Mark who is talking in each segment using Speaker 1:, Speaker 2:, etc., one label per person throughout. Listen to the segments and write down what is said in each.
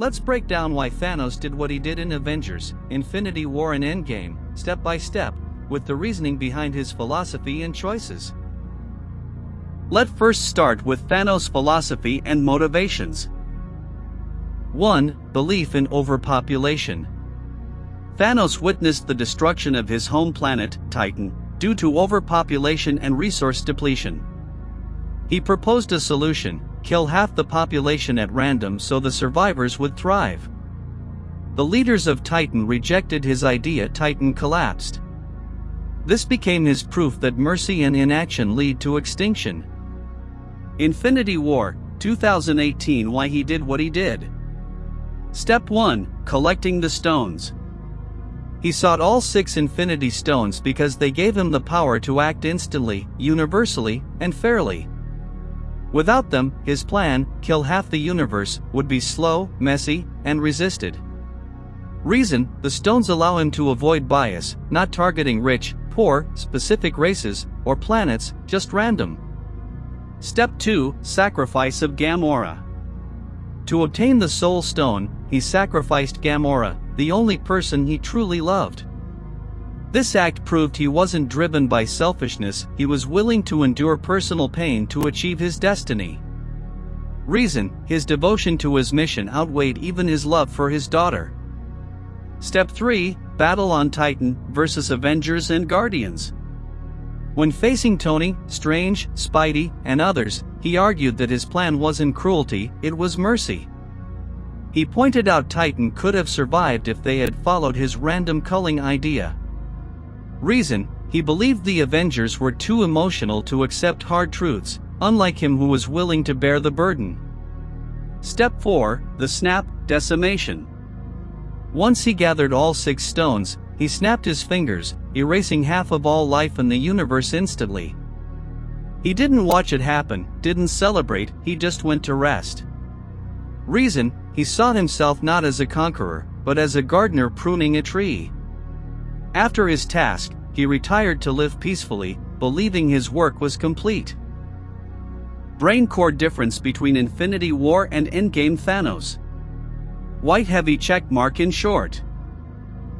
Speaker 1: Let's break down why Thanos did what he did in Avengers, Infinity War and Endgame, step by step, with the reasoning behind his philosophy and choices. Let's first start with Thanos' philosophy and motivations. 1. Belief in overpopulation. Thanos witnessed the destruction of his home planet, Titan, due to overpopulation and resource depletion. He proposed a solution: kill half the population at random so the survivors would thrive. The leaders of Titan rejected his idea. Titan collapsed. This became his proof that mercy and inaction lead to extinction. Infinity War, 2018. Why he did what he did. Step 1. Collecting the stones. He sought all 6 Infinity Stones because they gave him the power to act instantly, universally, and fairly. Without them, his plan, kill half the universe, would be slow, messy, and resisted. Reason: the stones allow him to avoid bias, not targeting rich, poor, specific races, or planets, just random. Step 2. Sacrifice of Gamora. To obtain the Soul Stone, he sacrificed Gamora, the only person he truly loved. This act proved he wasn't driven by selfishness. He was willing to endure personal pain to achieve his destiny. Reason: his devotion to his mission outweighed even his love for his daughter. Step 3. Battle on Titan versus Avengers and Guardians. When facing Tony, Strange, Spidey, and others, he argued that his plan wasn't cruelty, it was mercy. He pointed out Titan could have survived if they had followed his random culling idea. Reason: he believed the Avengers were too emotional to accept hard truths, unlike him who was willing to bear the burden. Step 4. The Snap, Decimation. Once he gathered all 6 stones, he snapped his fingers, erasing half of all life in the universe instantly. He didn't watch it happen, didn't celebrate, he just went to rest. Reason: he saw himself not as a conqueror, but as a gardener pruning a tree. After his task, he retired to live peacefully, believing his work was complete. Brain core difference between Infinity War and Endgame. Thanos. White heavy checkmark. In short,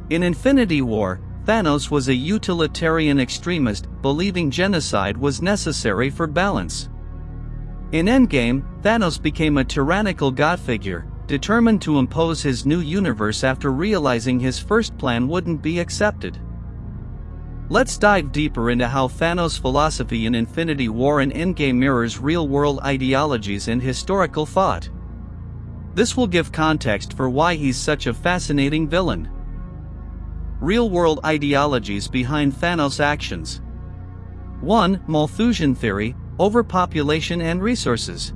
Speaker 1: in Infinity War, Thanos was a utilitarian extremist, believing genocide was necessary for balance. In Endgame, Thanos became a tyrannical god figure, determined to impose his new universe after realizing his first plan wouldn't be accepted. Let's dive deeper into how Thanos' philosophy in Infinity War and Endgame mirrors real-world ideologies and historical thought. This will give context for why he's such a fascinating villain. Real-world ideologies behind Thanos' actions. 1. Malthusian theory, overpopulation and resources.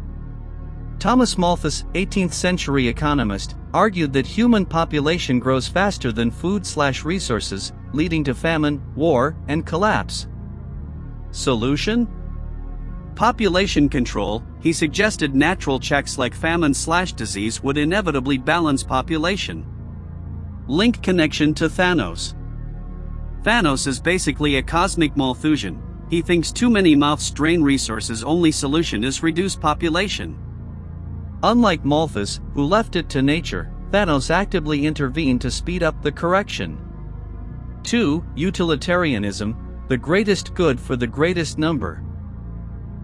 Speaker 1: Thomas Malthus, 18th-century economist, argued that human population grows faster than food/resources, leading to famine, war, and collapse. Solution? Population control. He suggested natural checks like famine/disease would inevitably balance population. Link connection to Thanos. Thanos is basically a cosmic Malthusian. He thinks too many mouths drain resources. Only solution is reduce population. Unlike Malthus, who left it to nature, Thanos actively intervened to speed up the correction. 2. Utilitarianism, the greatest good for the greatest number.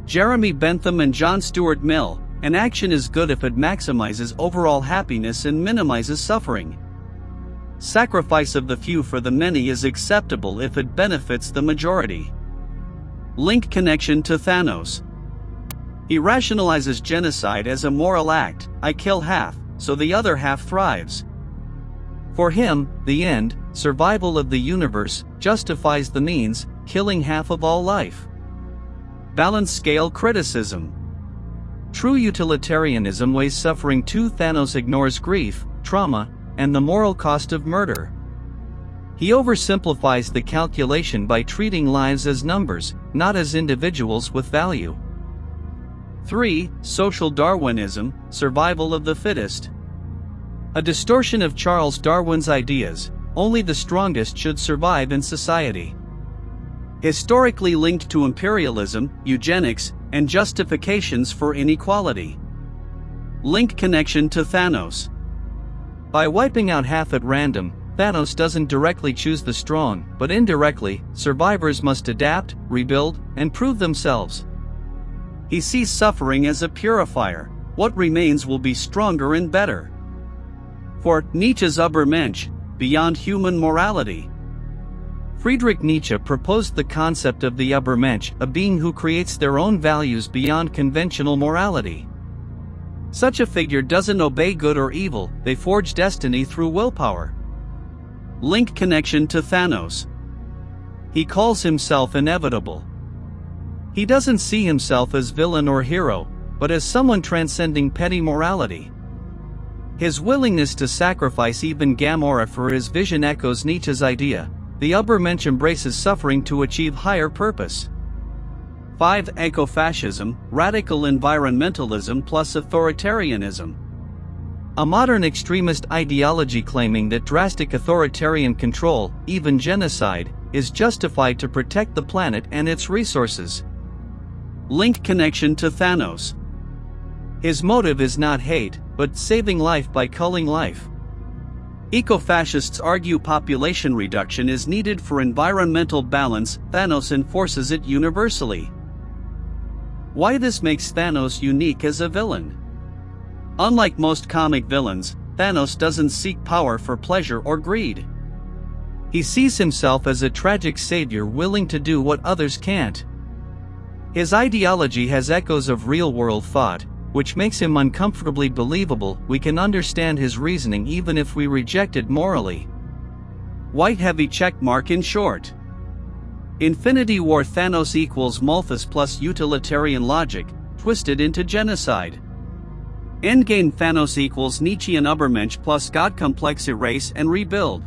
Speaker 1: Jeremy Bentham and John Stuart Mill, an action is good if it maximizes overall happiness and minimizes suffering. Sacrifice of the few for the many is acceptable if it benefits the majority. Link connection to Thanos. He rationalizes genocide as a moral act: I kill half, so the other half thrives. For him, the end, survival of the universe, justifies the means, killing half of all life. Balance scale criticism. True utilitarianism weighs suffering too. Thanos ignores grief, trauma, and the moral cost of murder. He oversimplifies the calculation by treating lives as numbers, not as individuals with value. 3. Social Darwinism, survival of the fittest. A distortion of Charles Darwin's ideas: only the strongest should survive in society. Historically linked to imperialism, eugenics, and justifications for inequality. Link connection to Thanos. By wiping out half at random, Thanos doesn't directly choose the strong, but indirectly, survivors must adapt, rebuild, and prove themselves. He sees suffering as a purifier. What remains will be stronger and better. For Nietzsche's Übermensch, beyond human morality. Friedrich Nietzsche proposed the concept of the Übermensch, a being who creates their own values beyond conventional morality. Such a figure doesn't obey good or evil, they forge destiny through willpower. Link connection to Thanos. He calls himself inevitable. He doesn't see himself as villain or hero, but as someone transcending petty morality. His willingness to sacrifice even Gamora for his vision echoes Nietzsche's idea. The Übermensch embraces suffering to achieve higher purpose. 5. Ecofascism, radical environmentalism plus authoritarianism. A modern extremist ideology claiming that drastic authoritarian control, even genocide, is justified to protect the planet and its resources. Link connection to Thanos. His motive is not hate, but saving life by culling life. Ecofascists argue population reduction is needed for environmental balance. Thanos enforces it universally. Why this makes Thanos unique as a villain? Unlike most comic villains, Thanos doesn't seek power for pleasure or greed. He sees himself as a tragic savior willing to do what others can't. His ideology has echoes of real-world thought, which makes him uncomfortably believable. We can understand his reasoning even if we reject it morally. White heavy checkmark in short. Infinity War Thanos equals Malthus plus utilitarian logic, twisted into genocide. Endgame Thanos equals Nietzschean Übermensch plus God complex erase and rebuild.